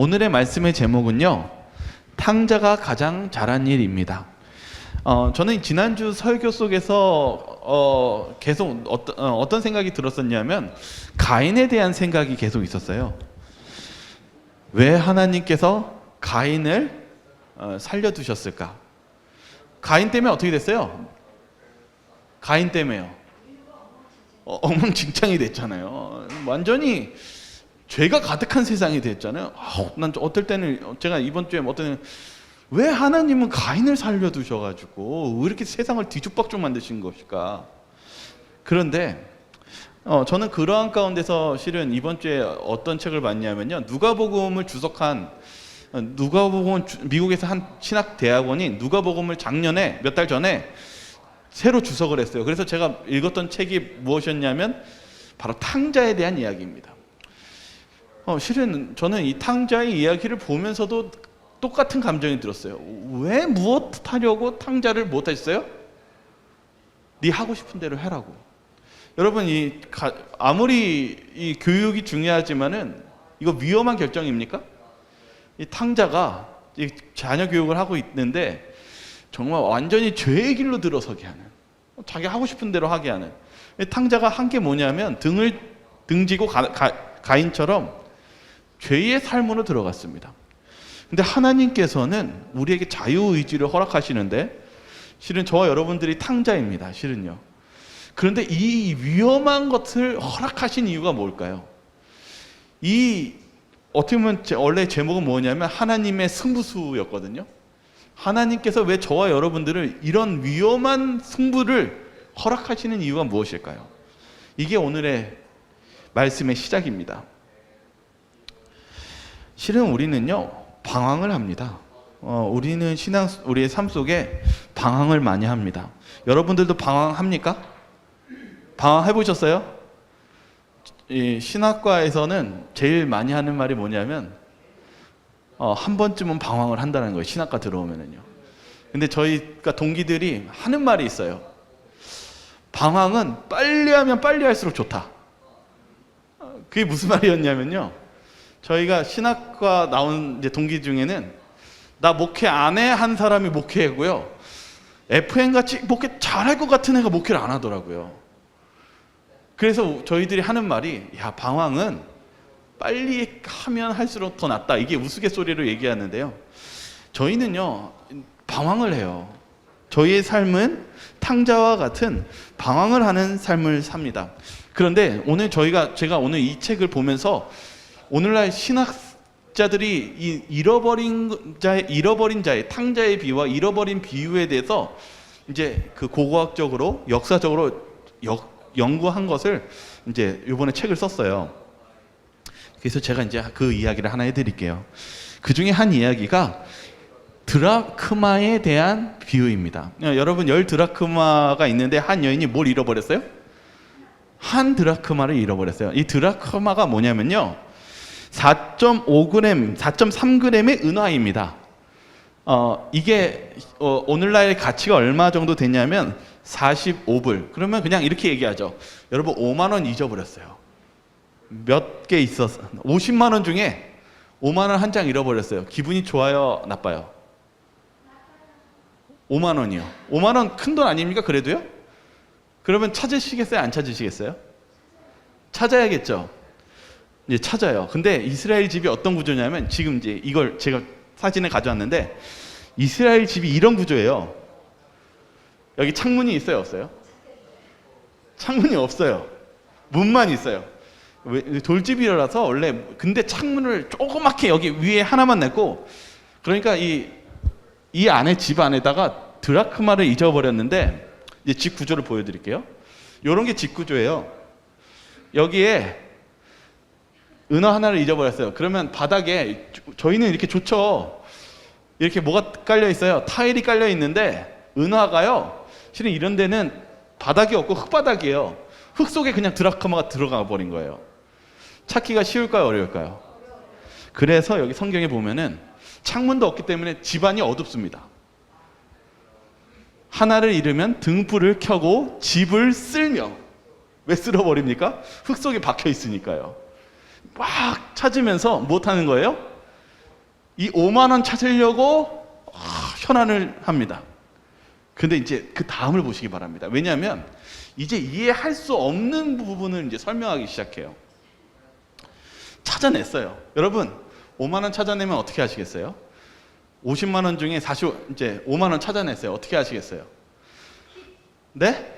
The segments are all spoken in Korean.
오늘의 말씀의 제목은요, 탕자가 가장 잘한 일입니다. 저는 지난주 설교 속에서 계속 어떤 생각이 들었었냐면 가인에 대한 생각이 계속 있었어요. 왜 하나님께서 가인을 살려두셨을까? 가인 때문에 어떻게 됐어요? 가인 때문에요. 엉망진창이 됐잖아요. 완전히 죄가 가득한 세상이 됐잖아요. 난 어떨 때는 제가 이번 주에 어떤 때는 왜 하나님은 가인을 살려두셔가지고 왜 이렇게 세상을 뒤죽박죽 만드신 것일까? 그런데 저는 그러한 가운데서 실은 이번 주에 어떤 책을 봤냐면요, 누가복음을 주석한 누가복음, 미국에서 한 신학 대학원이 누가복음을 작년에 몇 달 전에 새로 주석을 했어요. 그래서 제가 읽었던 책이 무엇이었냐면 바로 탕자에 대한 이야기입니다. 실은 저는 이 탕자의 이야기를 보면서도 똑같은 감정이 들었어요. 왜 무엇 하려고 탕자를 못 했어요? 네 하고 싶은 대로 해라고. 여러분, 아무리 이 교육이 중요하지만은 이거 위험한 결정입니까? 이 탕자가 이 자녀 교육을 하고 있는데 정말 완전히 죄의 길로 들어서게 하는, 자기 하고 싶은 대로 하게 하는, 이 탕자가 한 게 뭐냐면 등을 등지고 가인처럼 죄의 삶으로 들어갔습니다. 근데 하나님께서는 우리에게 자유의지를 허락하시는데 실은 저와 여러분들이 탕자입니다. 실은요. 그런데 이 위험한 것을 허락하신 이유가 뭘까요? 어떻게 보면 원래 제목은 뭐냐면 하나님의 승부수였거든요. 하나님께서 왜 저와 여러분들을 이런 위험한 승부를 허락하시는 이유가 무엇일까요? 이게 오늘의 말씀의 시작입니다. 실은 우리는요, 방황을 합니다. 우리는 우리의 삶 속에 방황을 많이 합니다. 여러분들도 방황합니까? 방황해 보셨어요? 이 신학과에서는 제일 많이 하는 말이 뭐냐면 한 번쯤은 방황을 한다는 거예요. 신학과 들어오면은요. 근데 저희가 동기들이 하는 말이 있어요. 방황은 빨리 하면 빨리 할수록 좋다. 그게 무슨 말이었냐면요, 저희가 신학과 나온 이제 동기 중에는 나 목회 안 해 한 사람이 목회고요, FM 같이 목회 잘할 것 같은 애가 목회를 안 하더라고요. 그래서 저희들이 하는 말이, 야, 방황은 빨리 하면 할수록 더 낫다. 이게 우스갯소리로 얘기하는데요, 저희는요 방황을 해요. 저희의 삶은 탕자와 같은 방황을 하는 삶을 삽니다. 그런데 오늘 제가 오늘 이 책을 보면서 오늘날 신학자들이 이 잃어버린 자의 탕자의 비유와 잃어버린 비유에 대해서 이제 그 고고학적으로 역사적으로 연구한 것을 이제 이번에 책을 썼어요. 그래서 제가 이제 그 이야기를 하나 해드릴게요. 그 중에 한 이야기가 드라크마에 대한 비유입니다. 여러분, 10드라크마가 있는데 한 여인이 뭘 잃어버렸어요? 한 드라크마를 잃어버렸어요. 이 드라크마가 뭐냐면요, 4.5g, 4.3g의 은화입니다. 이게 오늘날의 가치가 얼마 정도 되냐면 45불. 그러면 그냥 이렇게 얘기하죠. 여러분, 5만 원 잊어버렸어요. 몇 개 있었어. 50만 원 중에 5만 원 한 장 잃어버렸어요. 기분이 좋아요, 나빠요? 5만 원이요. 5만 원 큰 돈 아닙니까? 그래도요? 그러면 찾으시겠어요? 안 찾으시겠어요? 찾아야겠죠. 이제 찾아요. 근데 이스라엘 집이 어떤 구조냐면, 지금 이제 이걸 제가 사진을 가져왔는데 이스라엘 집이 이런 구조예요. 여기 창문이 있어요, 없어요? 창문이 없어요. 문만 있어요. 돌집이라서 원래, 근데 창문을 조그맣게 여기 위에 하나만 냈고, 그러니까 이 안에, 집 안에다가 드라크마를 잊어버렸는데, 이제 집 구조를 보여드릴게요. 이런 게 집 구조예요. 여기에 은화 하나를 잊어버렸어요. 그러면 바닥에, 저희는 이렇게 좋죠. 이렇게 뭐가 깔려 있어요? 타일이 깔려 있는데 은화가요, 실은 이런 데는 바닥이 없고 흙바닥이에요. 흙 속에 그냥 드라크마가 들어가 버린 거예요. 찾기가 쉬울까요, 어려울까요? 그래서 여기 성경에 보면은 창문도 없기 때문에 집안이 어둡습니다. 하나를 잃으면 등불을 켜고 집을 쓸며. 왜 쓸어버립니까? 흙 속에 박혀 있으니까요. 막 찾으면서 못 하는 거예요? 이 5만 원 찾으려고 현안을 합니다. 근데 이제 그 다음을 보시기 바랍니다. 왜냐하면 이제 이해할 수 없는 부분을 이제 설명하기 시작해요. 찾아냈어요. 여러분, 5만 원 찾아내면 어떻게 하시겠어요? 50만 원 중에 이제 5만 원 찾아냈어요. 어떻게 하시겠어요? 네?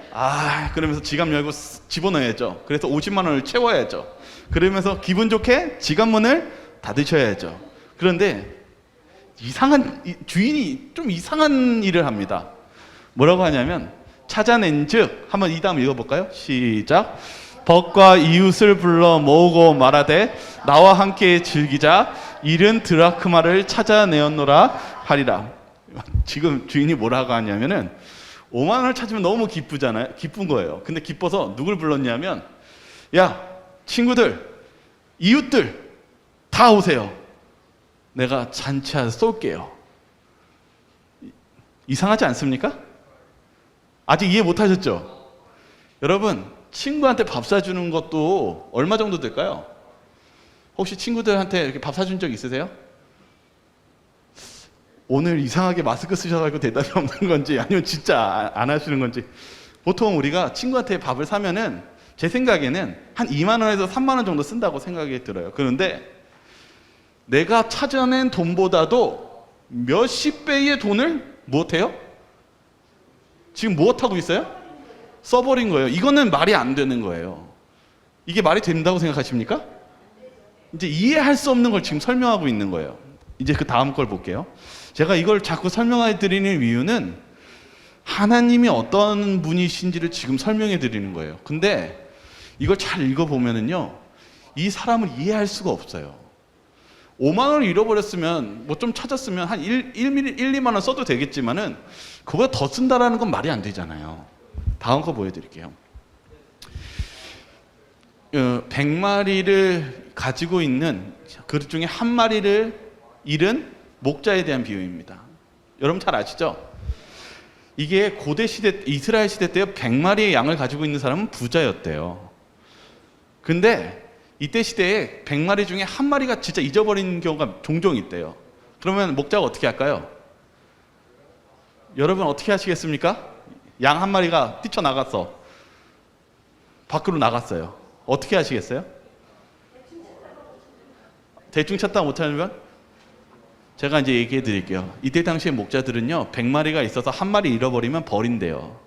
그러면서 지갑 열고 집어넣어야죠. 그래서 50만 원을 채워야죠. 그러면서 기분 좋게 지갑 문을 닫으셔야죠. 그런데 주인이 좀 이상한 일을 합니다. 뭐라고 하냐면, 찾아낸 즉, 한번 이 다음 읽어볼까요? 시작. 벗과 이웃을 불러 모으고 말하되 나와 함께 즐기자. 잃은 드라크마를 찾아내었노라 하리라. 지금 주인이 뭐라고 하냐면은 5만 원을 찾으면 너무 기쁘잖아요. 기쁜 거예요. 근데 기뻐서 누굴 불렀냐면, 야, 친구들, 이웃들 다 오세요. 내가 잔치하러 쏠게요. 이상하지 않습니까? 아직 이해 못 하셨죠? 여러분, 친구한테 밥 사주는 것도 얼마 정도 될까요? 혹시 친구들한테 이렇게 밥 사준 적 있으세요? 오늘 이상하게 마스크 쓰셔가지고 대답이 없는 건지, 아니면 진짜 안 하시는 건지. 보통 우리가 친구한테 밥을 사면은 제 생각에는 한 2만 원에서 3만 원 정도 쓴다고 생각이 들어요. 그런데 내가 찾아낸 돈보다도 몇십 배의 돈을 무엇해요? 지금 무엇하고 있어요? 써버린 거예요. 이거는 말이 안 되는 거예요. 이게 말이 된다고 생각하십니까? 이제 이해할 수 없는 걸 지금 설명하고 있는 거예요. 이제 그 다음 걸 볼게요. 제가 이걸 자꾸 설명해 드리는 이유는 하나님이 어떤 분이신지를 지금 설명해 드리는 거예요. 근데 이걸 잘 읽어보면은요, 이 사람을 이해할 수가 없어요. 5만 원을 잃어버렸으면, 뭐 좀 찾았으면 한 1, 2만 원 써도 되겠지만은 그거보다 더 쓴다라는 건 말이 안 되잖아요. 다음 거 보여드릴게요. 100마리를 가지고 있는 그릇 중에 한 마리를 잃은 목자에 대한 비유입니다. 여러분 잘 아시죠? 이게 고대 시대, 이스라엘 시대 때 100마리의 양을 가지고 있는 사람은 부자였대요. 근데 이때 시대에 100마리 중에 한 마리가 진짜 잊어버린 경우가 종종 있대요. 그러면 목자가 어떻게 할까요? 여러분 어떻게 하시겠습니까? 양 한 마리가 뛰쳐나갔어. 밖으로 나갔어요. 어떻게 하시겠어요? 대충 찾다 못하면 제가 이제 얘기해 드릴게요. 이때 당시에 목자들은요, 100마리가 있어서 한 마리 잃어버리면 버린대요.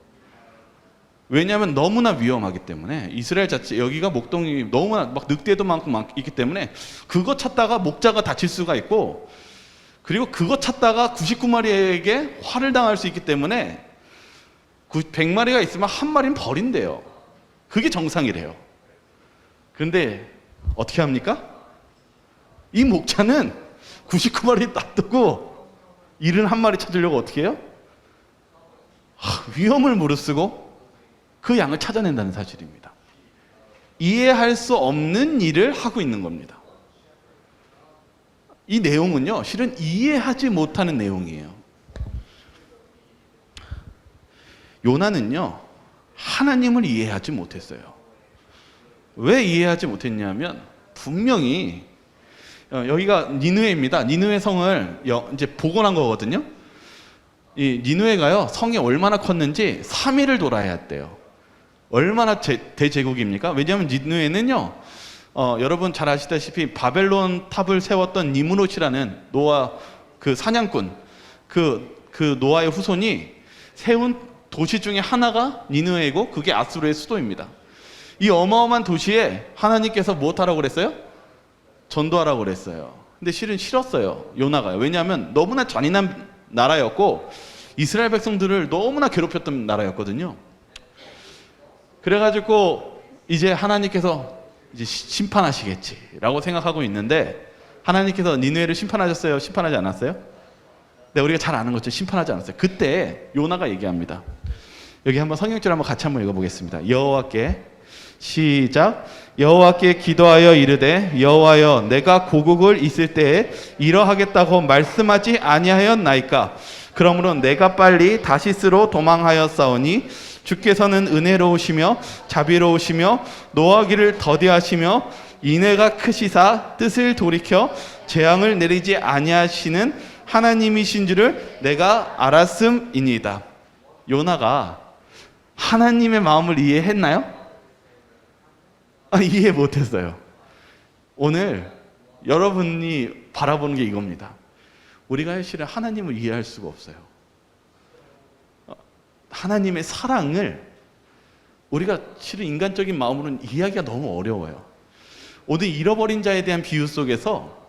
왜냐하면 너무나 위험하기 때문에. 이스라엘 자체, 여기가 목동이 너무나 막 늑대도 많고 있기 때문에 그거 찾다가 목자가 다칠 수가 있고, 그리고 그거 찾다가 99마리에게 화를 당할 수 있기 때문에 100마리가 있으면 한 마리는 버린대요. 그게 정상이래요. 그런데 어떻게 합니까? 이 목자는 99마리 놔두고 잃은 한 마리 찾으려고 어떻게 해요? 위험을 무릅쓰고 그 양을 찾아낸다는 사실입니다. 이해할 수 없는 일을 하고 있는 겁니다. 이 내용은요, 실은 이해하지 못하는 내용이에요. 요나는요, 하나님을 이해하지 못했어요. 왜 이해하지 못했냐면, 분명히 여기가 니느웨입니다. 니느웨 성을 이제 복원한 거거든요. 이 니느웨가요, 성이 얼마나 컸는지 3일을 돌아야 했대요. 얼마나 대제국입니까? 왜냐하면 니느웨는요, 여러분 잘 아시다시피 바벨론 탑을 세웠던 니므롯이라는 노아 그 사냥꾼, 그 노아의 후손이 세운 도시 중에 하나가 니느웨이고, 그게 아수르의 수도입니다. 이 어마어마한 도시에 하나님께서 무엇하라고 그랬어요? 전도하라고 그랬어요. 근데 실은 싫었어요, 요나가요. 왜냐하면 너무나 잔인한 나라였고 이스라엘 백성들을 너무나 괴롭혔던 나라였거든요. 그래가지고 이제 하나님께서 이제 심판하시겠지라고 생각하고 있는데, 하나님께서 니느웨를 심판하셨어요? 심판하지 않았어요? 네, 우리가 잘 아는 것처럼 심판하지 않았어요. 그때 요나가 얘기합니다. 여기 한번 성경줄 한번 같이 한번 읽어보겠습니다. 여호와께, 시작. 여호와께 기도하여 이르되, 여호와여, 내가 고국을 있을 때에 이러하겠다고 말씀하지 아니하였나이까? 그러므로 내가 빨리 다시스로 도망하였사오니 주께서는 은혜로우시며 자비로우시며 노하기를 더디하시며 인애가 크시사 뜻을 돌이켜 재앙을 내리지 아니하시는 하나님이신 줄을 내가 알았음이니이다. 요나가 하나님의 마음을 이해했나요? 이해 못했어요. 오늘 여러분이 바라보는 게 이겁니다. 우리가 사실은 하나님을 이해할 수가 없어요. 하나님의 사랑을 우리가 실은 인간적인 마음으로는 이해하기가 너무 어려워요. 오늘 잃어버린 자에 대한 비유 속에서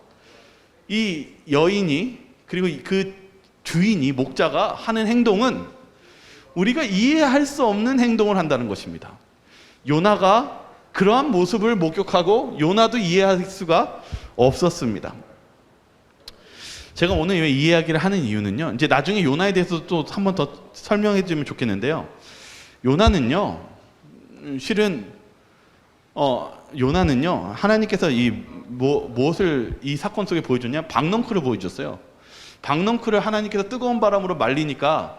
이 여인이 그리고 그 주인이 목자가 하는 행동은 우리가 이해할 수 없는 행동을 한다는 것입니다. 요나가 그러한 모습을 목격하고 요나도 이해할 수가 없었습니다. 제가 오늘 이 이야기를 하는 이유는요, 이제 나중에 요나에 대해서 또 한 번 더 설명해 주면 좋겠는데요. 요나는요, 실은 요나는요, 하나님께서 무엇을 이 사건 속에 보여줬냐? 박넝쿨을 보여줬어요. 박넝쿨을 하나님께서 뜨거운 바람으로 말리니까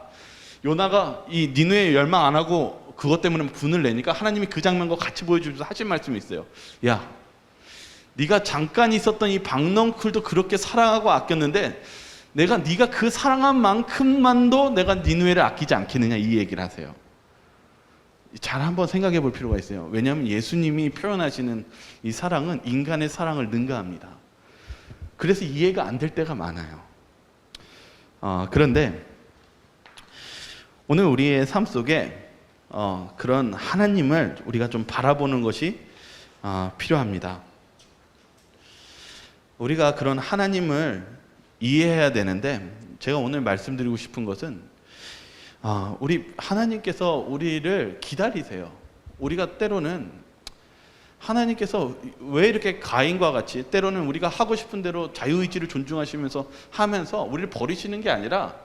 요나가 이 니느웨 멸망 안 하고 그것 때문에 분을 내니까 하나님이 그 장면과 같이 보여주면서 하신 말씀이 있어요. 야, 네가 잠깐 있었던 이 박넝쿨도 그렇게 사랑하고 아꼈는데 네가 그 사랑한 만큼만도 내가 니느웨를 아끼지 않겠느냐, 이 얘기를 하세요. 잘 한번 생각해 볼 필요가 있어요. 왜냐하면 예수님이 표현하시는 이 사랑은 인간의 사랑을 능가합니다. 그래서 이해가 안 될 때가 많아요. 그런데 오늘 우리의 삶 속에 그런 하나님을 우리가 좀 바라보는 것이 필요합니다. 우리가 그런 하나님을 이해해야 되는데, 제가 오늘 말씀드리고 싶은 것은 우리 하나님께서 우리를 기다리세요. 우리가 때로는 하나님께서 왜 이렇게 가인과 같이 때로는 우리가 하고 싶은 대로 자유의지를 존중하시면서 하면서 우리를 버리시는 게 아니라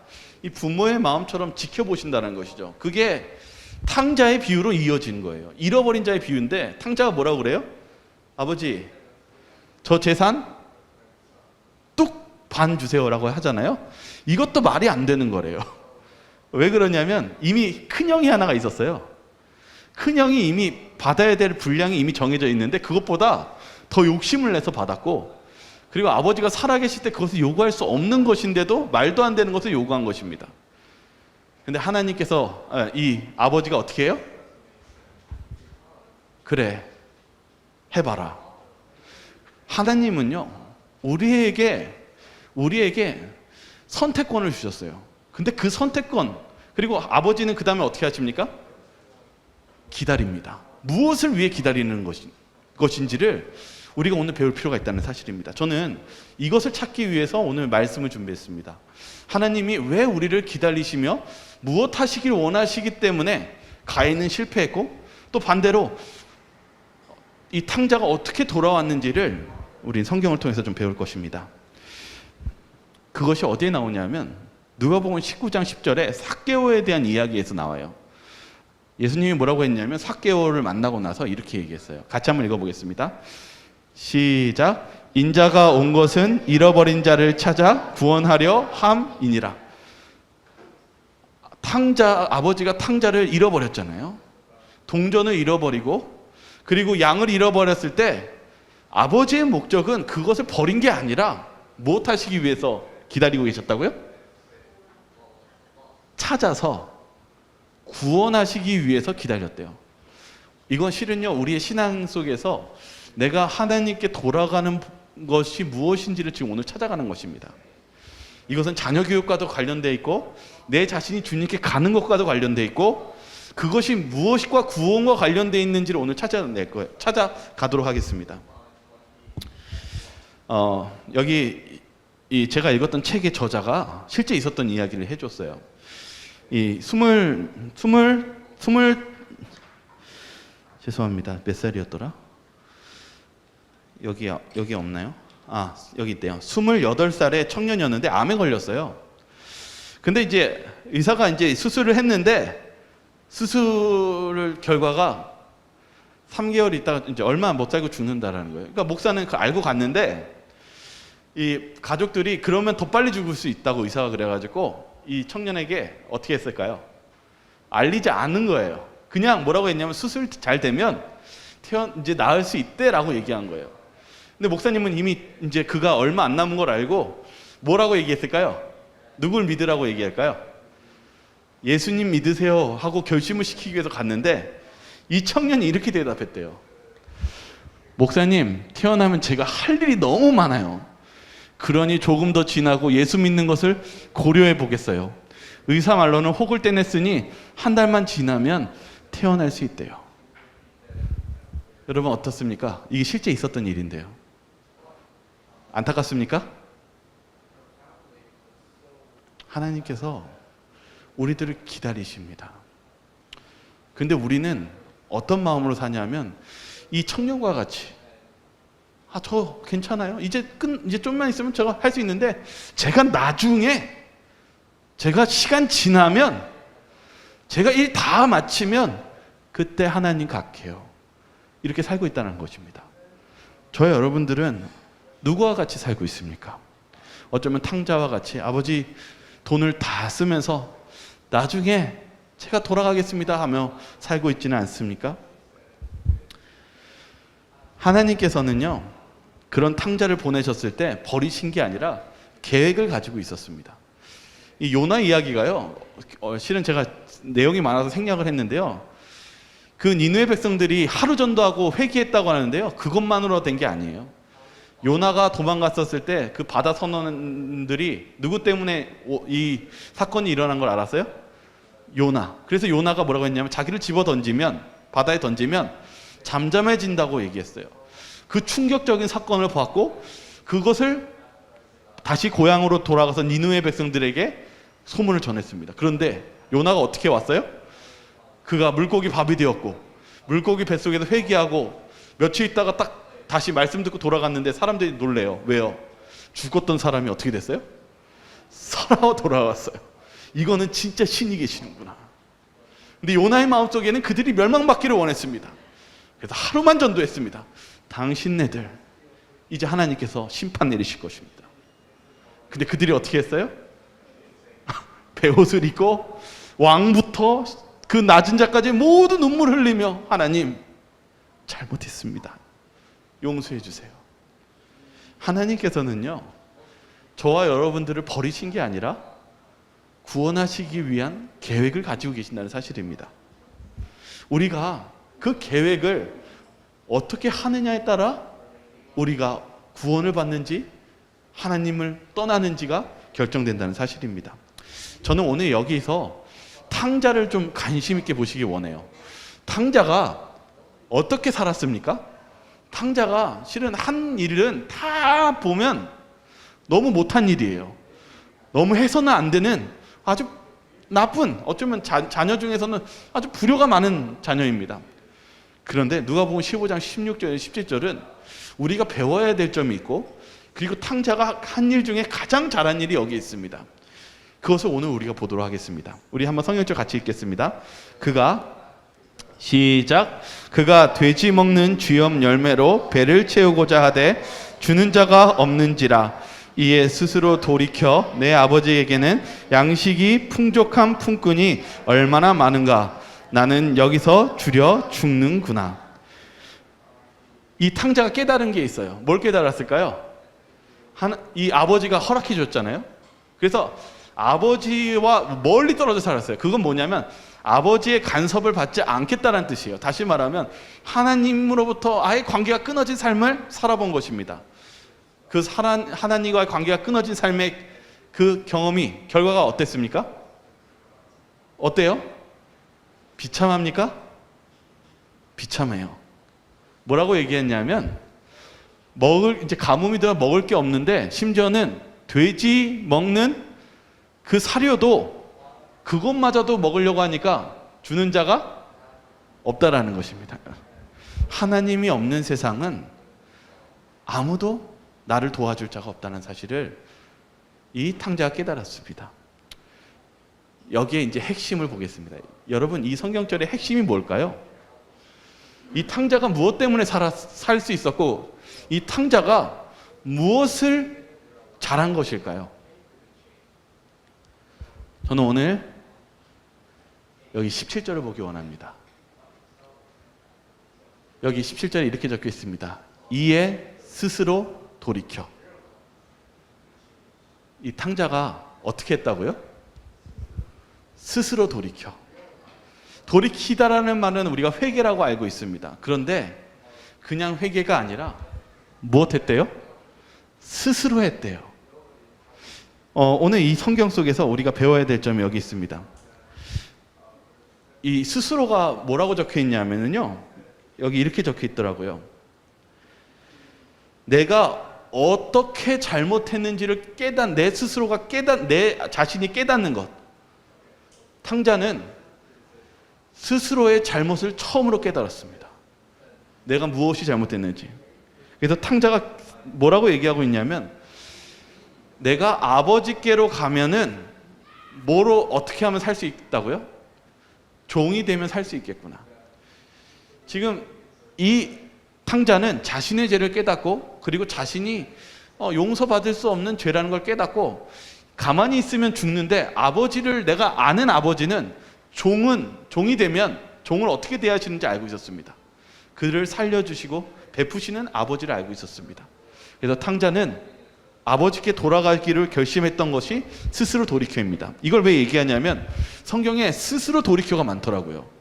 이 부모의 마음처럼 지켜보신다는 것이죠. 그게 탕자의 비유로 이어진 거예요. 잃어버린 자의 비유인데 탕자가 뭐라고 그래요? 아버지, 저 재산 뚝 반 주세요라고 하잖아요. 이것도 말이 안 되는 거래요. 왜 그러냐면 이미 큰형이 하나가 있었어요. 큰형이 이미 받아야 될 분량이 이미 정해져 있는데 그것보다 더 욕심을 내서 받았고, 그리고 아버지가 살아계실 때 그것을 요구할 수 없는 것인데도 말도 안 되는 것을 요구한 것입니다. 근데 하나님께서 이 아버지가 어떻게 해요? 그래, 해봐라. 하나님은요, 우리에게 선택권을 주셨어요. 근데 그 선택권, 그리고 아버지는 그 다음에 어떻게 하십니까? 기다립니다. 무엇을 위해 기다리는 것인지를 우리가 오늘 배울 필요가 있다는 사실입니다. 저는 이것을 찾기 위해서 오늘 말씀을 준비했습니다. 하나님이 왜 우리를 기다리시며 무엇 하시길 원하시기 때문에 가인은 실패했고, 또 반대로 이 탕자가 어떻게 돌아왔는지를 우린 성경을 통해서 좀 배울 것입니다. 그것이 어디에 나오냐면 누가복음 19장 10절에 삭개오에 대한 이야기에서 나와요. 예수님이 뭐라고 했냐면 삭개오를 만나고 나서 이렇게 얘기했어요. 같이 한번 읽어보겠습니다. 시작. 인자가 온 것은 잃어버린 자를 찾아 구원하려 함이니라. 아버지가 탕자를 잃어버렸잖아요. 동전을 잃어버리고, 그리고 양을 잃어버렸을 때 아버지의 목적은 그것을 버린 게 아니라 무엇 하시기 위해서 기다리고 계셨다고요? 찾아서 구원하시기 위해서 기다렸대요. 이건 실은요, 우리의 신앙 속에서 내가 하나님께 돌아가는 것이 무엇인지를 지금 오늘 찾아가는 것입니다. 이것은 자녀 교육과도 관련되어 있고, 내 자신이 주님께 가는 것과도 관련되어 있고, 그것이 무엇과 구원과 관련되어 있는지를 오늘 찾아가도록 하겠습니다. 여기 제가 읽었던 책의 저자가 실제 있었던 이야기를 해줬어요. 죄송합니다. 몇 살이었더라? 여기 없나요? 여기 있대요. 28살의 청년이었는데 암에 걸렸어요. 근데 이제 의사가 이제 수술을 했는데 수술 결과가 3개월 있다가 이제 얼마 못 살고 죽는다라는 거예요. 그러니까 목사는 알고 갔는데 이 가족들이 그러면 더 빨리 죽을 수 있다고 의사가 그래가지고 이 청년에게 어떻게 했을까요? 알리지 않은 거예요. 그냥 뭐라고 했냐면 수술 잘 되면 이제 나을 수 있대라고 얘기한 거예요. 근데 목사님은 이미 이제 그가 얼마 안 남은 걸 알고 뭐라고 얘기했을까요? 누굴 믿으라고 얘기할까요? 예수님 믿으세요 하고 결심을 시키기 위해서 갔는데 이 청년이 이렇게 대답했대요. 목사님, 태어나면 제가 할 일이 너무 많아요. 그러니 조금 더 지나고 예수 믿는 것을 고려해 보겠어요. 의사 말로는 혹을 떼냈으니 한 달만 지나면 태어날 수 있대요. 여러분 어떻습니까? 이게 실제 있었던 일인데요. 안타깝습니까? 하나님께서 우리들을 기다리십니다. 근데 우리는 어떤 마음으로 사냐면 이 청년과 같이 저 괜찮아요. 이제 좀만 있으면 제가 할 수 있는데 제가 나중에 제가 시간 지나면 제가 일 다 마치면 그때 하나님 갈게요. 이렇게 살고 있다는 것입니다. 저와 여러분들은 누구와 같이 살고 있습니까? 어쩌면 탕자와 같이 아버지 돈을 다 쓰면서 나중에 제가 돌아가겠습니다 하며 살고 있지는 않습니까? 하나님께서는요, 그런 탕자를 보내셨을 때 버리신 게 아니라 계획을 가지고 있었습니다. 이 요나 이야기가요, 실은 제가 내용이 많아서 생략을 했는데요, 그 니느웨 백성들이 하루 전도하고 회개했다고 하는데요, 그것만으로 된 게 아니에요. 요나가 도망갔었을 때 그 바다 선원들이 누구 때문에 이 사건이 일어난 걸 알았어요? 요나. 그래서 요나가 뭐라고 했냐면 자기를 집어 던지면, 바다에 던지면 잠잠해진다고 얘기했어요. 그 충격적인 사건을 보았고 그것을 다시 고향으로 돌아가서 니느웨 백성들에게 소문을 전했습니다. 그런데 요나가 어떻게 왔어요? 그가 물고기 밥이 되었고 물고기 뱃속에서 회개하고 며칠 있다가 딱 다시 말씀 듣고 돌아갔는데 사람들이 놀래요. 왜요? 죽었던 사람이 어떻게 됐어요? 살아 돌아왔어요. 이거는 진짜 신이 계시는구나. 근데 요나의 마음속에는 그들이 멸망받기를 원했습니다. 그래서 하루만 전도했습니다. 당신네들 이제 하나님께서 심판 내리실 것입니다. 근데 그들이 어떻게 했어요? 베옷을 입고 왕부터 그 낮은 자까지 모두 눈물 흘리며 하나님 잘못했습니다. 용서해 주세요. 하나님께서는요, 저와 여러분들을 버리신 게 아니라 구원하시기 위한 계획을 가지고 계신다는 사실입니다. 우리가 그 계획을 어떻게 하느냐에 따라 우리가 구원을 받는지 하나님을 떠나는지가 결정된다는 사실입니다. 저는 오늘 여기서 탕자를 좀 관심 있게 보시기 원해요. 탕자가 어떻게 살았습니까? 탕자가 실은 한 일은 다 보면 너무 못한 일이에요. 너무 해서는 안 되는 아주 나쁜, 어쩌면 자녀 중에서는 아주 불효가 많은 자녀입니다. 그런데 누가복음 15장 16절, 17절은 우리가 배워야 될 점이 있고 그리고 탕자가 한 일 중에 가장 잘한 일이 여기 있습니다. 그것을 오늘 우리가 보도록 하겠습니다. 우리 한번 성경절 같이 읽겠습니다. 시작. 그가 돼지 먹는 쥐염 열매로 배를 채우고자 하되 주는 자가 없는지라. 이에 스스로 돌이켜 내 아버지에게는 양식이 풍족한 품꾼이 얼마나 많은가. 나는 여기서 주려 죽는구나. 이 탕자가 깨달은 게 있어요. 뭘 깨달았을까요? 이 아버지가 허락해 줬잖아요. 그래서 아버지와 멀리 떨어져 살았어요. 그건 뭐냐면 아버지의 간섭을 받지 않겠다는 뜻이에요. 다시 말하면 하나님으로부터 아예 관계가 끊어진 삶을 살아본 것입니다. 그 하나님과의 관계가 끊어진 삶의 그 경험이, 결과가 어땠습니까? 어때요? 비참합니까? 비참해요. 뭐라고 얘기했냐면 이제 가뭄이 들어 먹을 게 없는데 심지어는 돼지 먹는 그 사료도 그것마저도 먹으려고 하니까 주는 자가 없다라는 것입니다. 하나님이 없는 세상은 아무도 나를 도와줄 자가 없다는 사실을 이 탕자가 깨달았습니다. 여기에 이제 핵심을 보겠습니다. 여러분, 이 성경절의 핵심이 뭘까요? 이 탕자가 무엇 때문에 살 수 있었고 이 탕자가 무엇을 잘한 것일까요? 저는 오늘 여기 17절을 보기 원합니다. 여기 17절에 이렇게 적혀 있습니다. 이에 스스로 돌이켜. 이 탕자가 어떻게 했다고요? 스스로 돌이켜. 돌이키다라는 말은 우리가 회개라고 알고 있습니다. 그런데 그냥 회개가 아니라 무엇 했대요? 스스로 했대요. 오늘 이 성경 속에서 우리가 배워야 될 점이 여기 있습니다. 이 스스로가 뭐라고 적혀 있냐면요, 여기 이렇게 적혀 있더라고요. 내가 어떻게 잘못했는지를 내 스스로가 내 자신이 깨닫는 것. 탕자는 스스로의 잘못을 처음으로 깨달았습니다. 내가 무엇이 잘못됐는지. 그래서 탕자가 뭐라고 얘기하고 있냐면, 내가 아버지께로 가면은 어떻게 하면 살 수 있다고요? 종이 되면 살 수 있겠구나. 지금 이 탕자는 자신의 죄를 깨닫고, 그리고 자신이 용서받을 수 없는 죄라는 걸 깨닫고, 가만히 있으면 죽는데 내가 아는 아버지는 종이 되면 종을 어떻게 대하시는지 알고 있었습니다. 그를 살려주시고 베푸시는 아버지를 알고 있었습니다. 그래서 탕자는 아버지께 돌아가기를 결심했던 것이 스스로 돌이켜입니다. 이걸 왜 얘기하냐면 성경에 스스로 돌이켜가 많더라고요.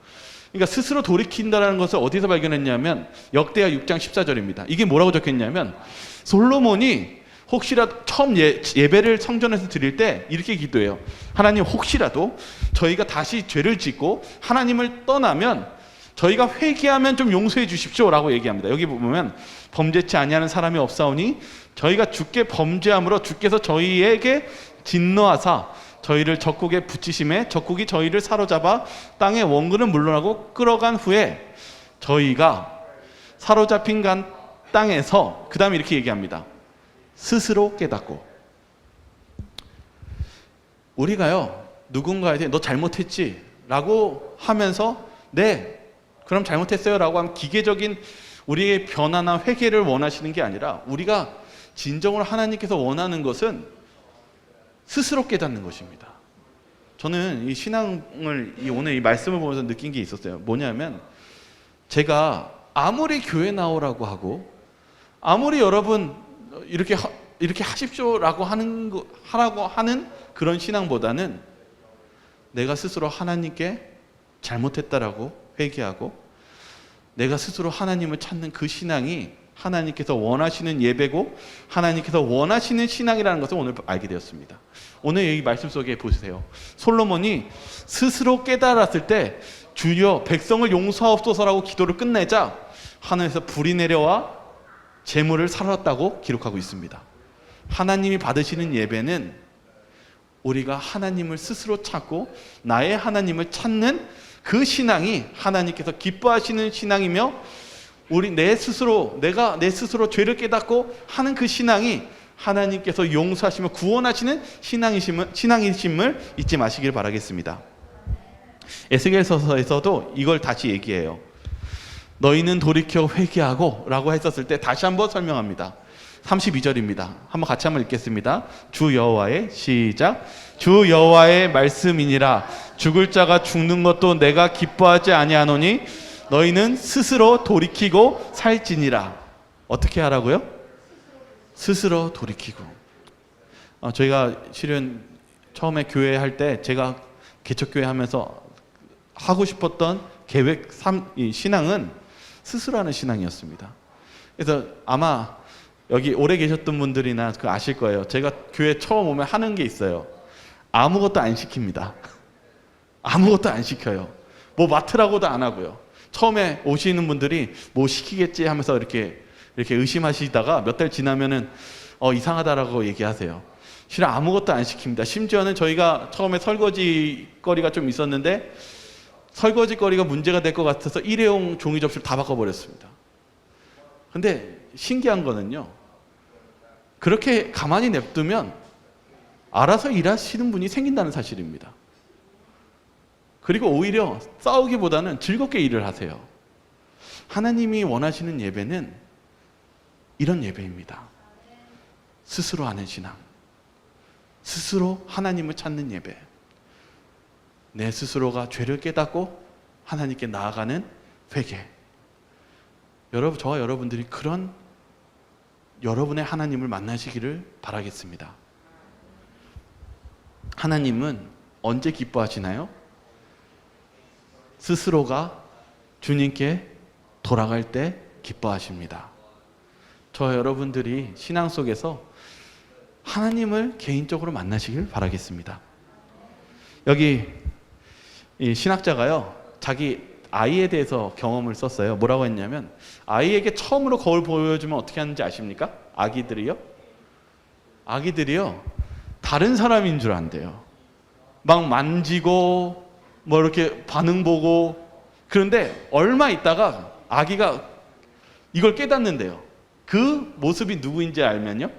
그러니까 스스로 돌이킨다는 것을 어디서 발견했냐면 역대하 6장 14절입니다. 이게 뭐라고 적혀있냐면, 솔로몬이 혹시라도 처음 예배를 성전에서 드릴 때 이렇게 기도해요. 하나님, 혹시라도 저희가 다시 죄를 짓고 하나님을 떠나면 저희가 회개하면 좀 용서해 주십시오 라고 얘기합니다. 여기 보면 범죄치 아니하는 사람이 없사오니 저희가 주께 범죄함으로 주께서 저희에게 진노하사 저희를 적국에 붙이심에 적국이 저희를 사로잡아 땅의 원근을 물러나고 끌어간 후에 저희가 사로잡힌 땅에서, 그 다음에 이렇게 얘기합니다. 스스로 깨닫고. 우리가요, 누군가에게 너 잘못했지? 라고 하면서 네, 그럼 잘못했어요 라고 하면 기계적인 우리의 변화나 회개를 원하시는 게 아니라, 우리가 진정으로 하나님께서 원하는 것은 스스로 깨닫는 것입니다. 저는 이 신앙을, 오늘 이 말씀을 보면서 느낀 게 있었어요. 뭐냐면, 제가 아무리 교회 나오라고 하고 아무리 여러분 이렇게 하십시오라고 하라고 하는 그런 신앙보다는 내가 스스로 하나님께 잘못했다라고 회개하고 내가 스스로 하나님을 찾는 그 신앙이 하나님께서 원하시는 예배고 하나님께서 원하시는 신앙이라는 것을 오늘 알게 되었습니다. 오늘 이 말씀 속에 보세요. 솔로몬이 스스로 깨달았을 때 주여 백성을 용서하옵소서라고 기도를 끝내자 하늘에서 불이 내려와 재물을 사라졌다고 기록하고 있습니다. 하나님이 받으시는 예배는 우리가 하나님을 스스로 찾고 나의 하나님을 찾는 그 신앙이 하나님께서 기뻐하시는 신앙이며, 내가 내 스스로 죄를 깨닫고 하는 그 신앙이 하나님께서 용서하시며 구원하시는 신앙이심을 잊지 마시길 바라겠습니다. 에스겔서에서도 이걸 다시 얘기해요. 너희는 돌이켜 회개하고 라고 했었을 때 다시 한번 설명합니다. 32절입니다. 한번 같이 한번 읽겠습니다. 주 여호와의, 시작. 주 여호와의 말씀이니라. 죽을 자가 죽는 것도 내가 기뻐하지 아니하노니 너희는 스스로 돌이키고 살지니라. 어떻게 하라고요? 스스로 돌이키고. 저희가 실은 처음에 교회 할 때 제가 개척교회 하면서 하고 싶었던 신앙은 스스로 하는 신앙이었습니다. 그래서 아마 여기 오래 계셨던 분들이나 아실 거예요. 제가 교회 처음 오면 하는 게 있어요. 아무것도 안 시킵니다. 아무것도 안 시켜요. 뭐 맡으라고도 안 하고요. 처음에 오시는 분들이 뭐 시키겠지 하면서 이렇게 의심하시다가 몇 달 지나면은 이상하다라고 얘기하세요. 실은 아무것도 안 시킵니다. 심지어는 저희가 처음에 설거지 거리가 좀 있었는데 설거지 거리가 문제가 될 것 같아서 일회용 종이 접시를 다 바꿔버렸습니다. 근데 신기한 거는요, 그렇게 가만히 냅두면 알아서 일하시는 분이 생긴다는 사실입니다. 그리고 오히려 싸우기보다는 즐겁게 일을 하세요. 하나님이 원하시는 예배는 이런 예배입니다. 스스로 하는 신앙, 스스로 하나님을 찾는 예배, 내 스스로가 죄를 깨닫고 하나님께 나아가는 회개. 저와 여러분들이 그런 여러분의 하나님을 만나시기를 바라겠습니다. 하나님은 언제 기뻐하시나요? 스스로가 주님께 돌아갈 때 기뻐하십니다. 저 여러분들이 신앙 속에서 하나님을 개인적으로 만나시길 바라겠습니다. 여기 이 신학자가요, 자기 아이에 대해서 경험을 썼어요. 뭐라고 했냐면, 아이에게 처음으로 거울 보여주면 어떻게 하는지 아십니까? 아기들이요 다른 사람인 줄 안대요. 막 만지고 뭐 이렇게 반응 보고. 그런데 얼마 있다가 아기가 이걸 깨닫는데요. 그 모습이 누구인지 알면요,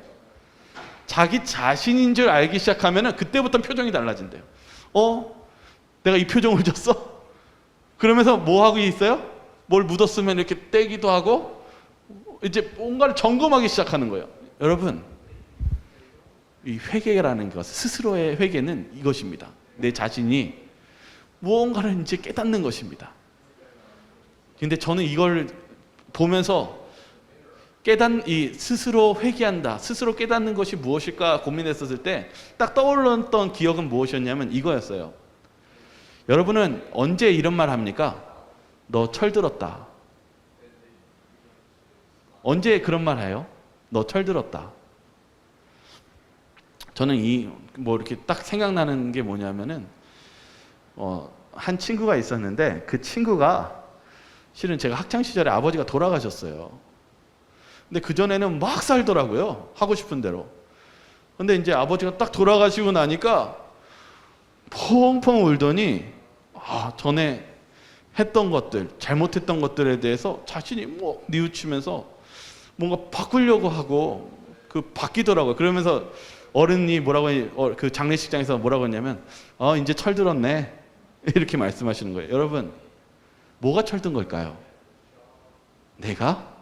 자기 자신인 줄 알기 시작하면 그때부터 표정이 달라진대요. 내가 이 표정을 줬어? 그러면서 뭐 하고 있어요? 뭘 묻었으면 이렇게 떼기도 하고 이제 뭔가를 점검하기 시작하는 거예요. 여러분, 이 회개라는 것, 스스로의 회개는 이것입니다. 내 자신이 무언가를 이제 깨닫는 것입니다. 근데 저는 이걸 보면서 이 스스로 회개한다, 스스로 깨닫는 것이 무엇일까 고민했었을 때 딱 떠올랐던 기억은 무엇이었냐면 이거였어요. 여러분은 언제 이런 말 합니까? 너 철들었다. 언제 그런 말 해요? 너 철들었다. 저는 이렇게 딱 생각나는 게 뭐냐면은 한 친구가 있었는데, 그 친구가 실은 제가 학창 시절에 아버지가 돌아가셨어요. 근데 그전에는 막 살더라고요. 하고 싶은 대로. 근데 이제 아버지가 딱 돌아가시고 나니까 펑펑 울더니, 전에 했던 것들, 잘못했던 것들에 대해서 자신이 뭐 뉘우치면서 뭔가 바꾸려고 하고 바뀌더라고요. 그러면서 어른이 그 장례식장에서 뭐라고 했냐면, 이제 철들었네. 이렇게 말씀하시는 거예요. 여러분, 뭐가 철든 걸까요? 내가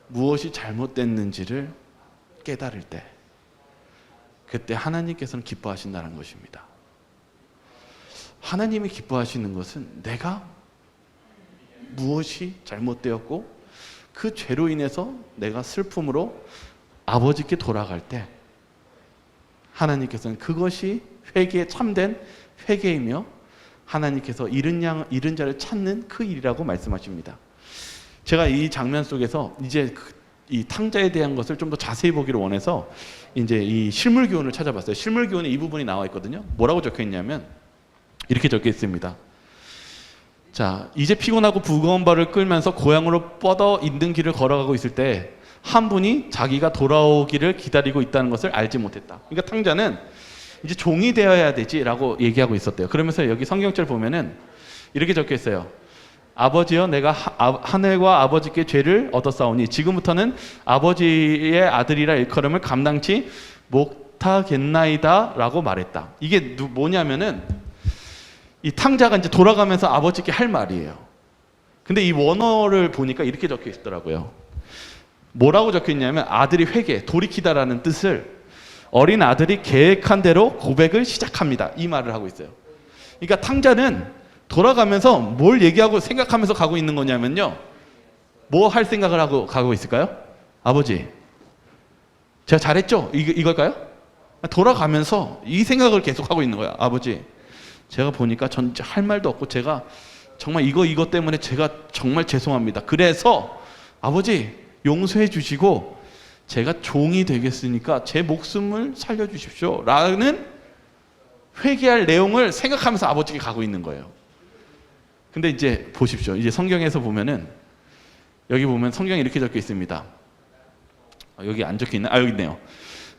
무엇이 잘못됐는지를 깨달을 때, 그때 하나님께서는 기뻐하신다는 것입니다. 하나님이 기뻐하시는 것은 내가 무엇이 잘못되었고 그 죄로 인해서 내가 슬픔으로 아버지께 돌아갈 때, 하나님께서는 그것이 참된 회개이며 하나님께서 잃은 자를 찾는 그 일이라고 말씀하십니다. 제가 이 장면 속에서 이제 이 탕자에 대한 것을 좀 더 자세히 보기를 원해서 이제 이 실물교훈을 찾아봤어요. 실물교훈에 이 부분이 나와 있거든요. 뭐라고 적혀 있냐면 이렇게 적혀 있습니다. 자, 이제 피곤하고 무거운 발을 끌면서 고향으로 뻗어 있는 길을 걸어가고 있을 때 한 분이 자기가 돌아오기를 기다리고 있다는 것을 알지 못했다. 그러니까 탕자는 이제 종이 되어야 되지라고 얘기하고 있었대요. 그러면서 여기 성경절 보면은 이렇게 적혀 있어요. 아버지여, 내가 하늘과 아버지께 죄를 얻었사오니 지금부터는 아버지의 아들이라 일컬음을 감당치 못하겠나이다 라고 말했다. 이게 뭐냐면은 이 탕자가 이제 돌아가면서 아버지께 할 말이에요. 근데 이 원어를 보니까 이렇게 적혀 있더라고요. 뭐라고 적혀 있냐면 아들이 회개, 돌이키다라는 뜻을 어린 아들이 계획한 대로 고백을 시작합니다. 이 말을 하고 있어요. 그러니까 탕자는 돌아가면서 뭘 얘기하고 생각하면서 가고 있는 거냐면요, 뭐 할 생각을 하고 가고 있을까요? 아버지, 제가 잘했죠? 이걸까요? 돌아가면서 이 생각을 계속 하고 있는 거야. 아버지, 제가 보니까 전 할 말도 없고 제가 정말 이거 때문에 제가 정말 죄송합니다. 그래서 아버지 용서해 주시고 제가 종이 되겠으니까 제 목숨을 살려주십시오 라는 회개할 내용을 생각하면서 아버지께 가고 있는 거예요. 근데 이제 보십시오. 이제 성경에서 보면은 여기 보면 성경에 이렇게 적혀 있습니다. 여기 안 적혀 있나? 여기 있네요.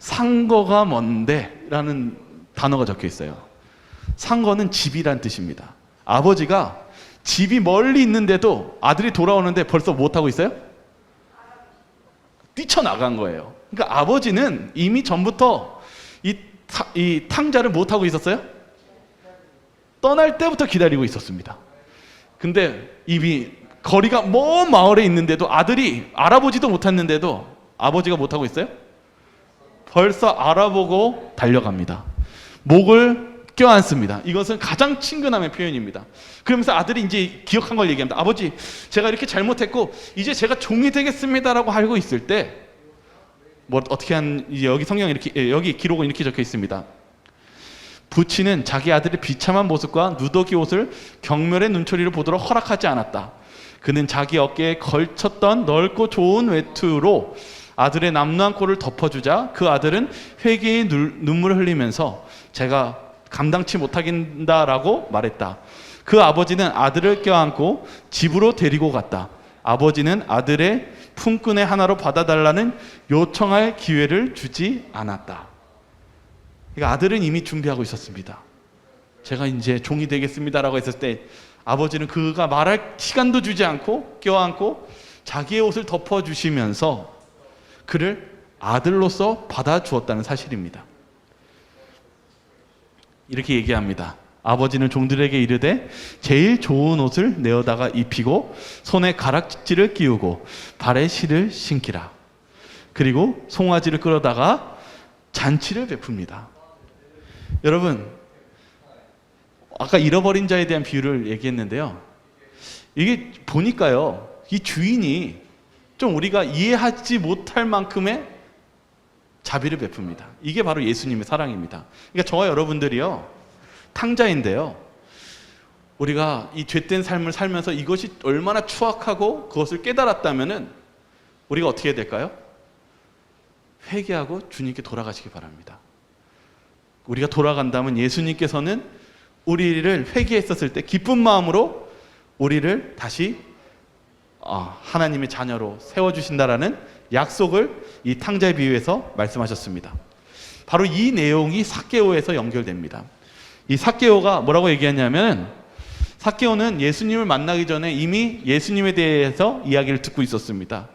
상거가 뭔데? 라는 단어가 적혀 있어요. 상거는 집이란 뜻입니다. 아버지가 집이 멀리 있는데도 아들이 돌아오는데 벌써 못하고 있어요? 뛰쳐나간 거예요. 그러니까 아버지는 이미 전부터 이 탕자를 못하고 있었어요? 떠날 때부터 기다리고 있었습니다. 근데 이미 거리가 먼 마을에 있는데도 아들이 알아보지도 못했는데도 아버지가 못하고 있어요? 벌써 알아보고 달려갑니다. 목을 껴안습니다. 이것은 가장 친근함의 표현입니다. 그러면서 아들이 이제 기억한 걸 얘기합니다. 아버지, 제가 이렇게 잘못했고 이제 제가 종이 되겠습니다라고 알고 있을 때 뭐 어떻게 한 여기 성경 이렇게 여기 기록은 이렇게 적혀 있습니다. 부친은 자기 아들의 비참한 모습과 누더기 옷을 경멸의 눈초리를 보도록 허락하지 않았다. 그는 자기 어깨에 걸쳤던 넓고 좋은 외투로 아들의 남루한 꼴을 덮어주자 그 아들은 회개의 눈물을 흘리면서 제가 감당치 못하겠다라고 말했다. 그 아버지는 아들을 껴안고 집으로 데리고 갔다. 아버지는 아들의 품꾼의 하나로 받아달라는 요청할 기회를 주지 않았다. 그러니까 아들은 이미 준비하고 있었습니다. 제가 이제 종이 되겠습니다라고 했을 때 아버지는 그가 말할 시간도 주지 않고 껴안고 자기의 옷을 덮어주시면서 그를 아들로서 받아주었다는 사실입니다. 이렇게 얘기합니다. 아버지는 종들에게 이르되 제일 좋은 옷을 내어다가 입히고 손에 가락지를 끼우고 발에 실을 신기라. 그리고 송아지를 끌어다가 잔치를 베풉니다. 여러분, 아까 잃어버린 자에 대한 비유를 얘기했는데요. 이게 보니까요, 이 주인이 좀 우리가 이해하지 못할 만큼의 자비를 베풉니다. 이게 바로 예수님의 사랑입니다. 그러니까 저와 여러분들이요, 탕자인데요, 우리가 이 죄된 삶을 살면서 이것이 얼마나 추악하고 그것을 깨달았다면은 우리가 어떻게 해야 될까요? 회개하고 주님께 돌아가시기 바랍니다. 우리가 돌아간다면 예수님께서는 우리를 회개했었을 때 기쁜 마음으로 우리를 다시 하나님의 자녀로 세워주신다라는 약속을 이 탕자의 비유에서 말씀하셨습니다. 바로 이 내용이 삭개오에서 연결됩니다. 이 삭개오가 뭐라고 얘기하냐면, 삭개오는 예수님을 만나기 전에 이미 예수님에 대해서 이야기를 듣고 있었습니다.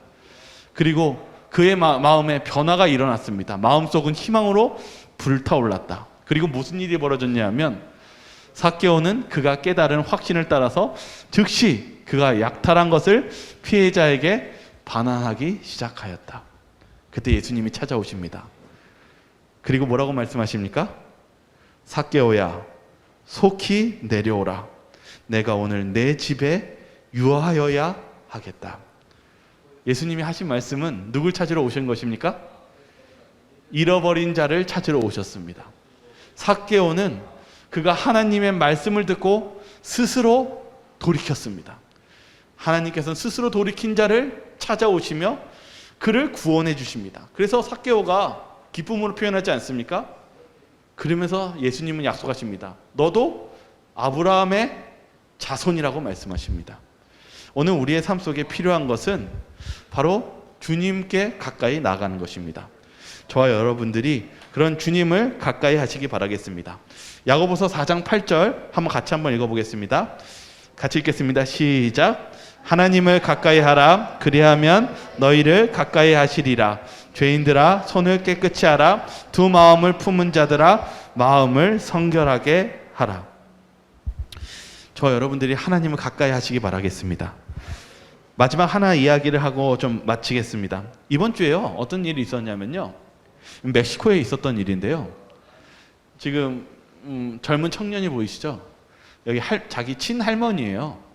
그리고 그의 마음에 변화가 일어났습니다. 마음속은 희망으로 불타올랐다. 그리고 무슨 일이 벌어졌냐면, 삭개오는 그가 깨달은 확신을 따라서 즉시 그가 약탈한 것을 피해자에게 반환하기 시작하였다. 그때 예수님이 찾아오십니다. 그리고 뭐라고 말씀하십니까? 삭개오야, 속히 내려오라. 내가 오늘 내 집에 유하여야 하겠다. 예수님이 하신 말씀은 누굴 찾으러 오신 것입니까? 잃어버린 자를 찾으러 오셨습니다. 삭개오는 그가 하나님의 말씀을 듣고 스스로 돌이켰습니다. 하나님께서는 스스로 돌이킨 자를 찾아오시며 그를 구원해 주십니다. 그래서 삭개오가 기쁨으로 표현하지 않습니까? 그러면서 예수님은 약속하십니다. 너도 아브라함의 자손이라고 말씀하십니다. 오늘 우리의 삶 속에 필요한 것은 바로 주님께 가까이 나가는 것입니다. 저와 여러분들이 그런 주님을 가까이 하시기 바라겠습니다. 야고보서 4장 8절 한번 읽어보겠습니다. 같이 읽겠습니다. 시작. 하나님을 가까이 하라. 그리하면 너희를 가까이 하시리라. 죄인들아 손을 깨끗이 하라. 두 마음을 품은 자들아 마음을 성결하게 하라. 저 여러분들이 하나님을 가까이 하시기 바라겠습니다. 마지막 하나 이야기를 하고 좀 마치겠습니다. 이번 주에요, 어떤 일이 있었냐면요, 멕시코에 있었던 일인데요. 지금 젊은 청년이 보이시죠? 여기 자기 친할머니예요.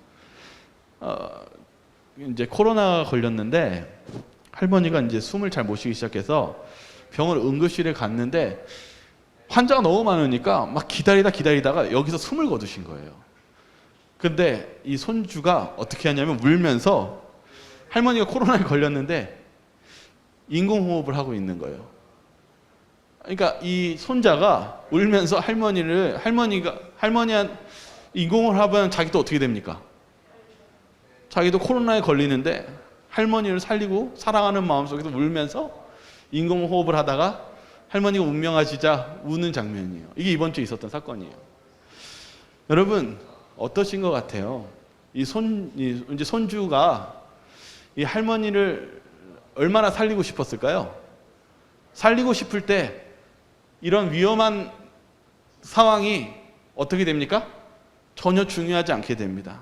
이제 코로나 걸렸는데 할머니가 이제 숨을 잘 못 쉬기 시작해서 병원 응급실에 갔는데 환자가 너무 많으니까 막 기다리다가 여기서 숨을 거두신 거예요. 근데 이 손주가 어떻게 하냐면 울면서, 할머니가 코로나에 걸렸는데 인공호흡을 하고 있는 거예요. 그러니까 이 손자가 울면서 할머니한 인공호흡을 하면 자기도 어떻게 됩니까? 자기도 코로나에 걸리는데 할머니를 살리고 사랑하는 마음속에서 울면서 인공호흡을 하다가 할머니가 운명하시자 우는 장면이에요. 이게 이번 주에 있었던 사건이에요. 여러분, 어떠신 것 같아요? 이제 손주가 이 할머니를 얼마나 살리고 싶었을까요? 살리고 싶을 때 이런 위험한 상황이 어떻게 됩니까? 전혀 중요하지 않게 됩니다.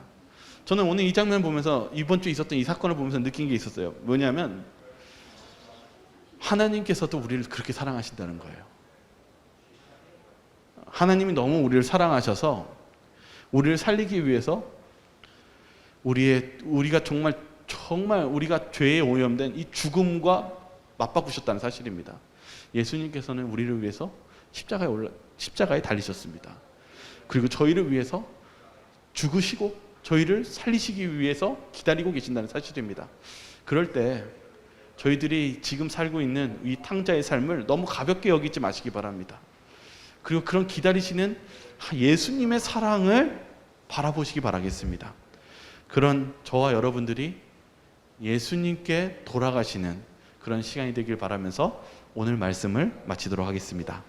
저는 오늘 이 장면 보면서, 이번 주에 있었던 이 사건을 보면서 느낀 게 있었어요. 뭐냐면 하나님께서도 우리를 그렇게 사랑하신다는 거예요. 하나님이 너무 우리를 사랑하셔서 우리를 살리기 위해서 우리가 정말 우리가 죄에 오염된 이 죽음과 맞바꾸셨다는 사실입니다. 예수님께서는 우리를 위해서 십자가에 달리셨습니다. 그리고 저희를 위해서 죽으시고 저희를 살리시기 위해서 기다리고 계신다는 사실입니다. 그럴 때 저희들이 지금 살고 있는 이 탕자의 삶을 너무 가볍게 여기지 마시기 바랍니다. 그리고 그런 기다리시는 예수님의 사랑을 바라보시기 바라겠습니다. 그런 저와 여러분들이 예수님께 돌아가시는 그런 시간이 되길 바라면서 오늘 말씀을 마치도록 하겠습니다.